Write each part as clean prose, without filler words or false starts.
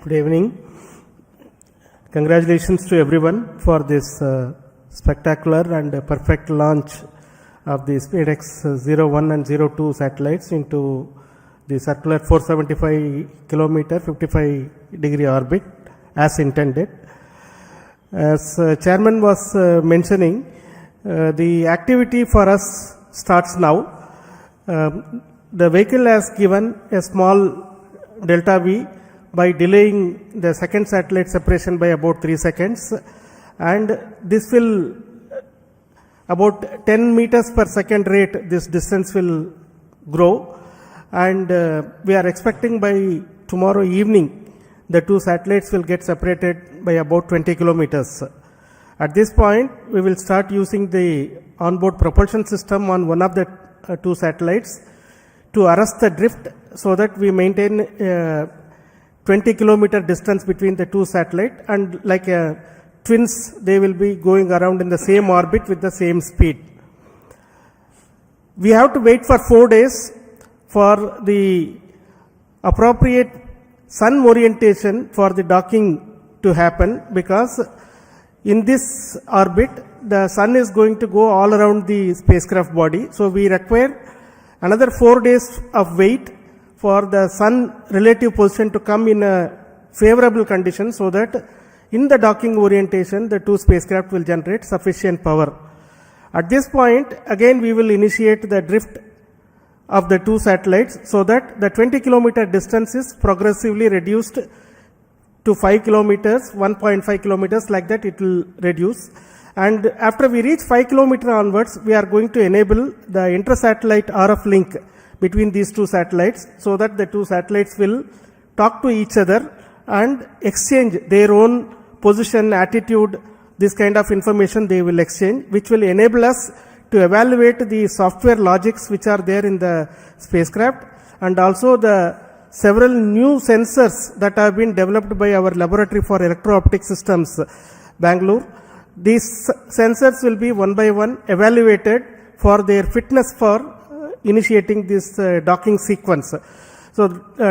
Good evening. Congratulations to everyone for this spectacular and perfect launch of the SpaDeX 01 and 02 satellites into the circular 475 kilometer 55 degree orbit as intended. As Chairman was mentioning, the activity for us starts now. The vehicle has given a small delta V by delaying the second satellite separation by about 3 seconds, and this will about 10 meters per second rate this distance will grow, and we are expecting by tomorrow evening the two satellites will get separated by about 20 kilometers. At this point we will start using the onboard propulsion system on one of the two satellites to arrest the drift so that we maintain 20 kilometer distance between the two satellites, and like twins they will be going around in the same orbit with the same speed. We have to wait for 4 days for the appropriate sun orientation for the docking to happen, because in this orbit the sun is going to go all around the spacecraft body, so we require another 4 days of wait for the sun relative position to come in a favorable condition, so that in the docking orientation the two spacecraft will generate sufficient power. At this point again we will initiate the drift of the two satellites, so that the 20 kilometer distance is progressively reduced to 5 kilometers, 1.5 kilometers, like that it will reduce. And after we reach 5 kilometer onwards, we are going to enable the inter-satellite RF link between these two satellites, so that the two satellites will talk to each other and exchange their own position, attitude, this kind of information they will exchange, which will enable us to evaluate the software logics which are there in the spacecraft, and also the several new sensors that have been developed by our laboratory for electro-optic systems, Bangalore. These sensors will be one by one evaluated for their fitness for initiating this docking sequence. So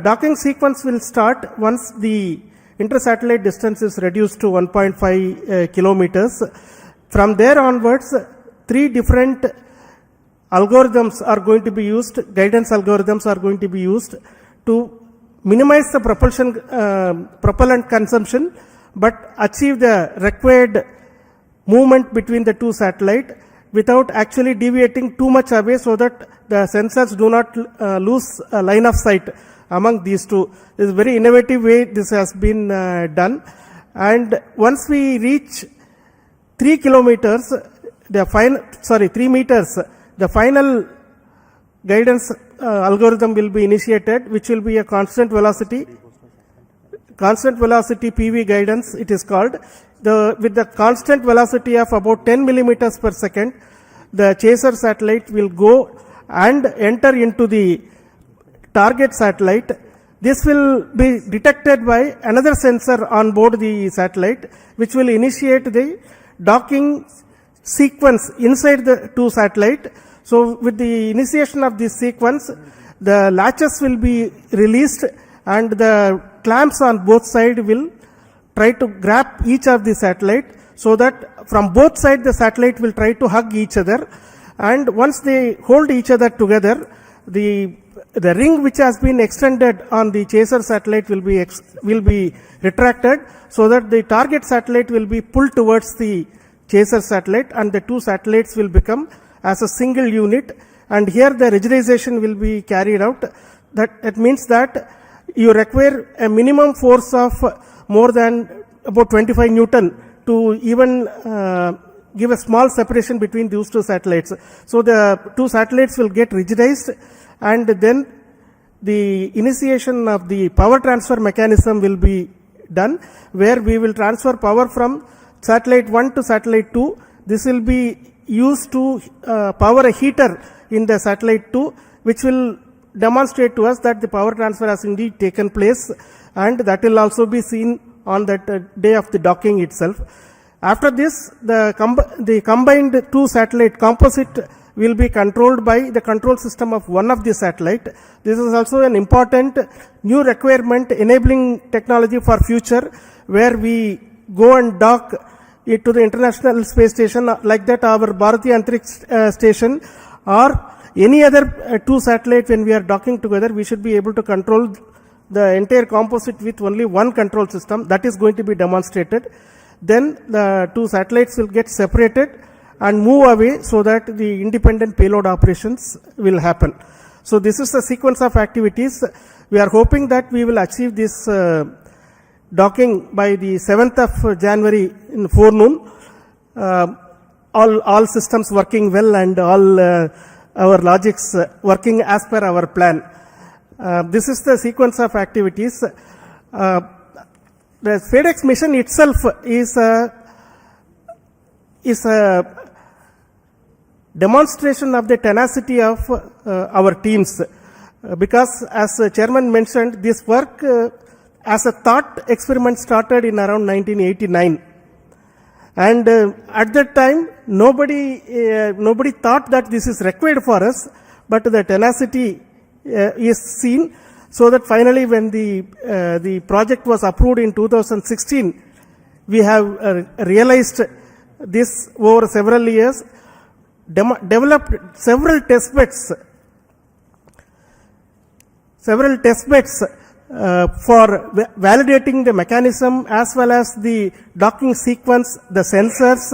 docking sequence will start once the inter-satellite distance is reduced to 1.5 kilometers. From there onwards, 3 different algorithms are going to be used, guidance algorithms are going to be used to minimize the propellant consumption but achieve the required movement between the two satellites without actually deviating too much away, so that the sensors do not lose a line of sight among these two. This is a very innovative way this has been done. And once we reach 3 kilometers, 3 meters, the final guidance algorithm will be initiated, which will be a constant velocity PV guidance it is called. With the constant velocity of about 10 millimeters per second, the chaser satellite will go and enter into the target satellite. This will be detected by another sensor on board the satellite, which will initiate the docking sequence inside the two satellites. So with the initiation of this sequence, the latches will be released and the clamps on both sides will try to grab each of the satellite, so that from both sides the satellite will try to hug each other, and once they hold each other together, the ring which has been extended on the chaser satellite will be retracted, so that the target satellite will be pulled towards the chaser satellite, and the two satellites will become as a single unit. And here the rigidization will be carried out. That means that you require a minimum force of more than about 25 Newton to even give a small separation between these two satellites. So the two satellites will get rigidized, and then the initiation of the power transfer mechanism will be done, where we will transfer power from satellite 1 to satellite 2. This will be used to power a heater in the satellite 2, which will demonstrate to us that the power transfer has indeed taken place, and that will also be seen on that day of the docking itself. After this, the combined two satellite composite will be controlled by the control system of one of the satellite. This is also an important new requirement enabling technology for future, where we go and dock it to the International Space Station, like that our Bharatiya Antariksh Station, or any other two satellites. When we are docking together, we should be able to control the entire composite with only one control system. That is going to be demonstrated. Then the two satellites will get separated and move away so that the independent payload operations will happen. So this is the sequence of activities. We are hoping that we will achieve this docking by the 7th of January in forenoon. All systems working well and all our logics working as per our plan. This is the sequence of activities. The SpaDeX mission itself is a demonstration of the tenacity of our teams, because as the chairman mentioned, this work as a thought experiment started in around 1989, and at that time nobody thought that this is required for us, but the tenacity is seen, so that finally when the project was approved in 2016, we have realized this over several years, developed several test beds for validating the mechanism as well as the docking sequence, the sensors.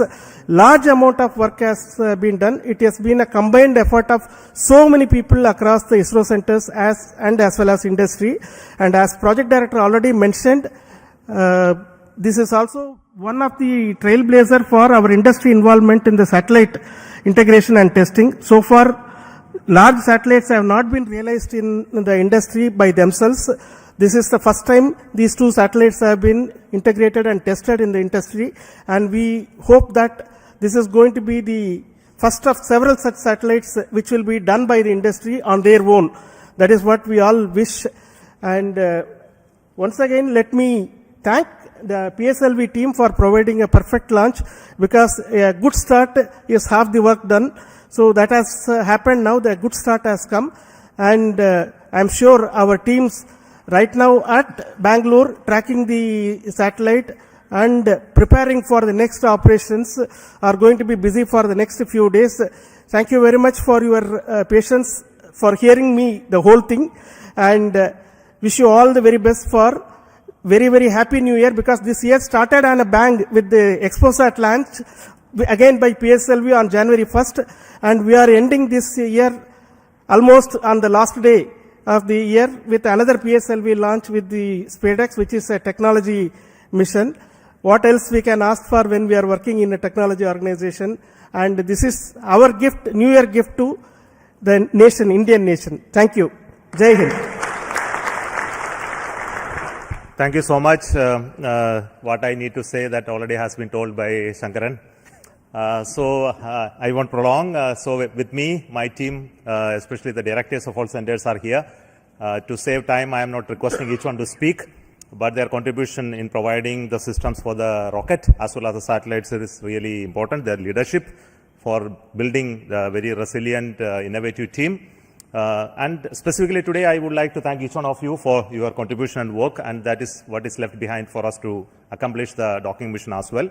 Large amount of work has been done. It has been a combined effort of so many people across the ISRO centers as well as industry. And as project director already mentioned, this is also one of the trailblazer for our industry involvement in the satellite integration and testing. So far, large satellites have not been realized in the industry by themselves. This is the first time these two satellites have been integrated and tested in the industry, and we hope that this is going to be the first of several such satellites which will be done by the industry on their own. That is what we all wish. And once again, let me thank the PSLV team for providing a perfect launch, because a good start is half the work done. So that has happened now. The good start has come, and I'm sure our teams right now at Bangalore tracking the satellite and preparing for the next operations are going to be busy for the next few days. Thank you very much for your patience, for hearing me the whole thing, and wish you all the very best for very, very happy new year, because this year started on a bang with the ExpoSat launch again by PSLV on January 1st, and we are ending this year almost on the last day of the year with another PSLV launch with the SpaDeX, which is a technology mission. What else we can ask for when we are working in a technology organization? And this is our gift, New Year gift to the nation, Indian nation. Thank you. Jai Hind. Thank you so much. What I need to say that already has been told by Shankaran. I won't prolong. So with me, my team, especially the directors of all centers are here. To save time, I am not requesting each one to speak, but their contribution in providing the systems for the rocket as well as the satellites is really important. Their leadership for building the very resilient, innovative team. And specifically today, I would like to thank each one of you for your contribution and work, and that is what is left behind for us to accomplish the docking mission as well.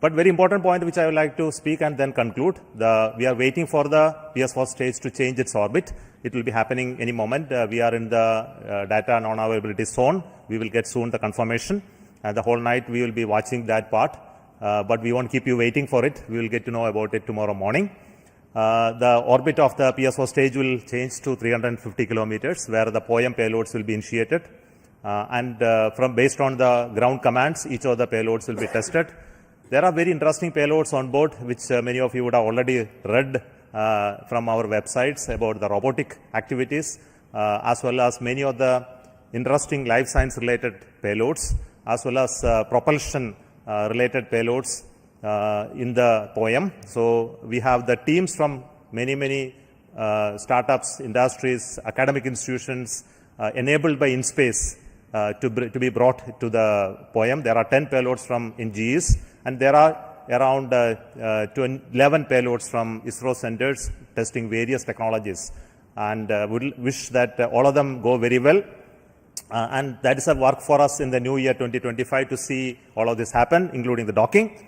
But very important point which I would like to speak and then conclude. We are waiting for the PS4 stage to change its orbit. It will be happening any moment. We are in the data non-availability zone. We will get soon the confirmation. And the whole night we will be watching that part. But we won't keep you waiting for it. We will get to know about it tomorrow morning. The orbit of the PS4 stage will change to 350 kilometers, where the POEM payloads will be initiated. Based on the ground commands, each of the payloads will be tested. There are very interesting payloads on board, which many of you would have already read from our websites about the robotic activities, as well as many of the interesting life science related payloads, as well as propulsion related payloads in the POEM. So we have the teams from many startups, industries, academic institutions enabled by InSpace to be brought to the POEM. There are 10 payloads from NGEs, and there are around 11 payloads from ISRO centers testing various technologies. And we wish that all of them go very well. And that is a work for us in the new year 2025 to see all of this happen, including the docking.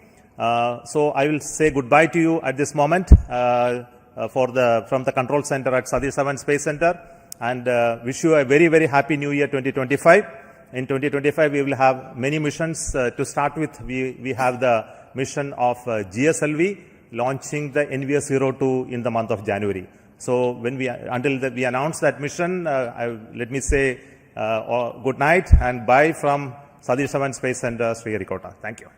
So I will say goodbye to you at this moment from the control center at Satish Dhawan Space Center, and wish you a very, very happy new year 2025. In 2025, we will have many missions. To start with, we have the mission of GSLV launching the NVS-02 in the month of January. So until we announce that mission, let me say good night and bye from Satish Dhawan Space Center, Sriharikota. Thank you.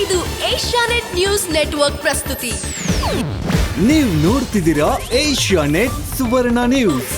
ಇದು Asianet news network ಪ್ರಸ್ತುತಿ. ನೀವು ನೋಡ್ತಿದ್ದೀರಾ Asianet ಸುವರ್ಣ news.